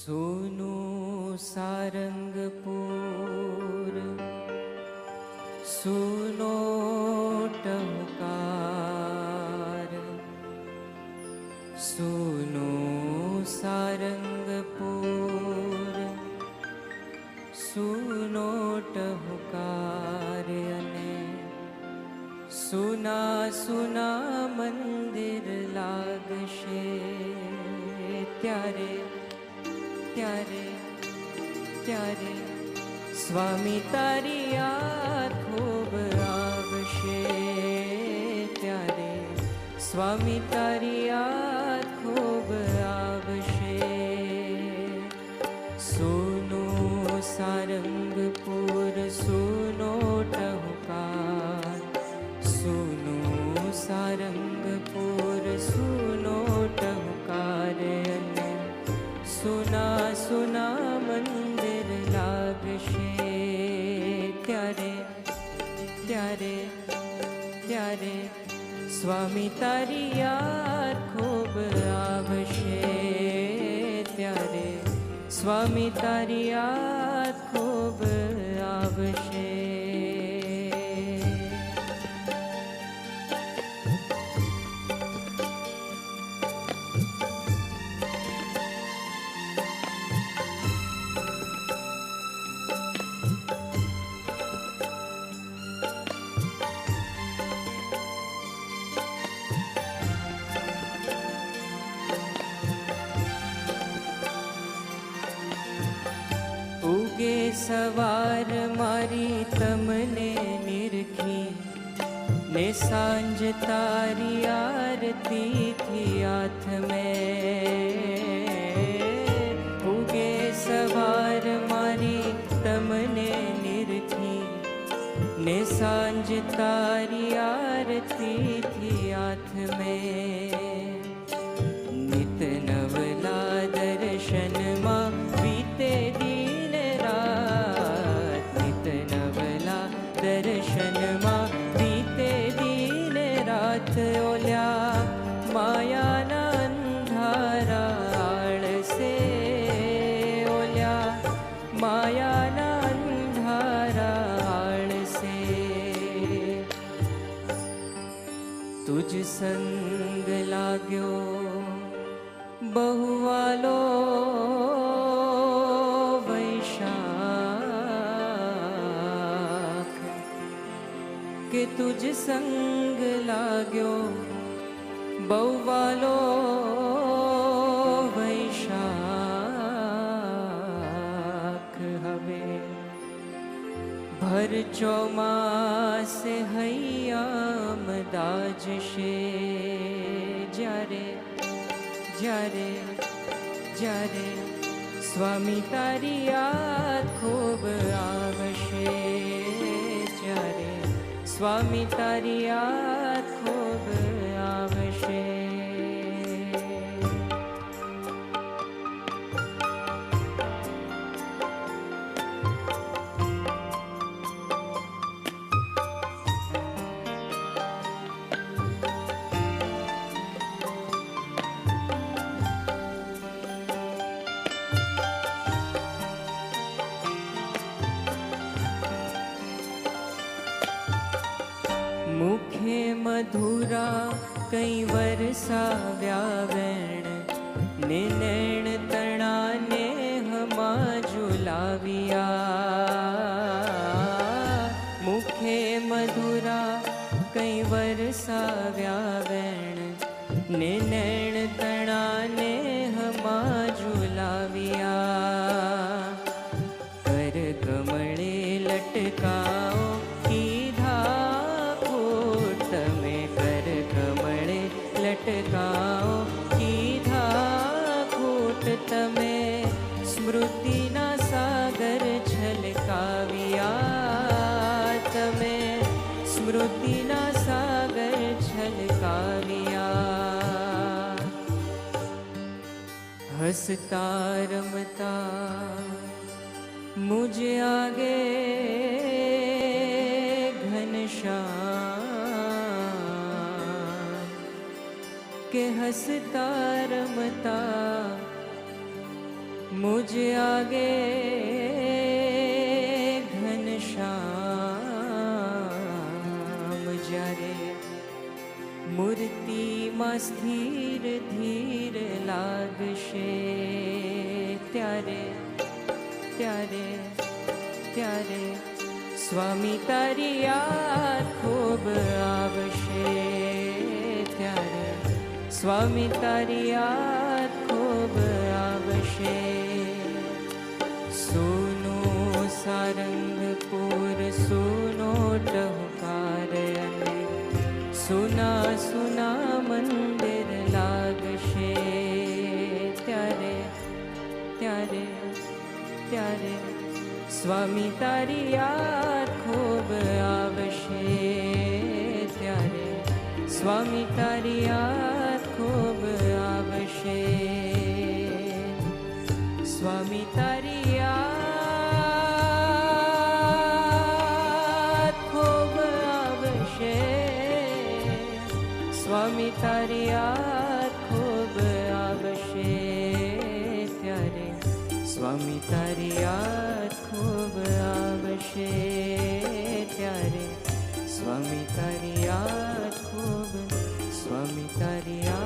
सोनू सारंगपुर सुनो टहुकार, सुनो सारंगपुर सुनो टहुकार अने सुना सुना मंदिर लागशे त्यारे त्यारे त्यारे स्वामी तारी याद खूब आवशे त्यारे स्वामी तारी याद खूब आवशे। सुनो सारंगपुर सुनो टहुकार, सुनो सारंगपुर सुनो टहुकार अने सुना सुना मंदिर लागशे त्यारे त्यारे त्यारे स्वामी तारी याद खूब आवशे त्यारे स्वामी तारी याद खूब आवशे। उगे सवार मारी तमने निरखी ने सांझ तारी आरती थी हाथ में। उगे सवार मारी तमने निरखी ने सांझ तारी आरती थी हाथ में। नित नवला दर्शन मां बीते दीन रात, नित नवला दर्शन मां बीते दीन रात। ओल्या माया ना अंधारा आळसे, ओल्या माया ना अंधारा आळसे। तुझ संग लाग्यो बहुवालो वैशाख के तुझ संग लाग्यो बहुवालो वैशाख। हवे भर चौमासे हयाम दाजशे ज्यारे ज्यारे ज्यारे स्वामी तारी याद खूब आवशे ज्यारे स्वामी तारी याद खूब आवशे। मुखे मधुरा कई वरसाव्या वेण ने नैण तणा ने हमा झुलाविया। मुखे मधुरा कई वरसाव्या वेण ने नैण तणा ने हमा झुलाविया। कर कमळे लटकाओ लटकाओ कीधा कूट तमे स्मृतिना सागर छलकाविया। तमे स्मृतिना सागर छलकाविया। हसता रमता मुझे आगे घनश्याम के हंसता रमता मुझ आगे घनश्याम જ્યારે મૂર્તિમાં સ્થિર ધીર લાગશે ત્યારે ત્યારે ત્યારે સ્વામી તારી યાદ ખૂબ આવશે ત્યારે સ્વામી તારી યાદ ખૂબ આવશે સુનો સારંગપુર સુનો ટહુકાર અને સુના સુના મંદિર લાગશે ત્યારે ત્યારે ત્યારે સ્વામી તારી યાદ ખૂબ આવશે ત્યારે સ્વામી તારી યાદ ખૂબ આવશે સ્વામી તારી યાદ ખૂબ આવશે સ્વામી તારી યાદ ખૂબ આવશે ત્યારે સ્વામી તારી યાદ ખૂબ આવશે ત્યારે સ્વામી તારી યાદ ખૂબ સ્વામી તારી યાદ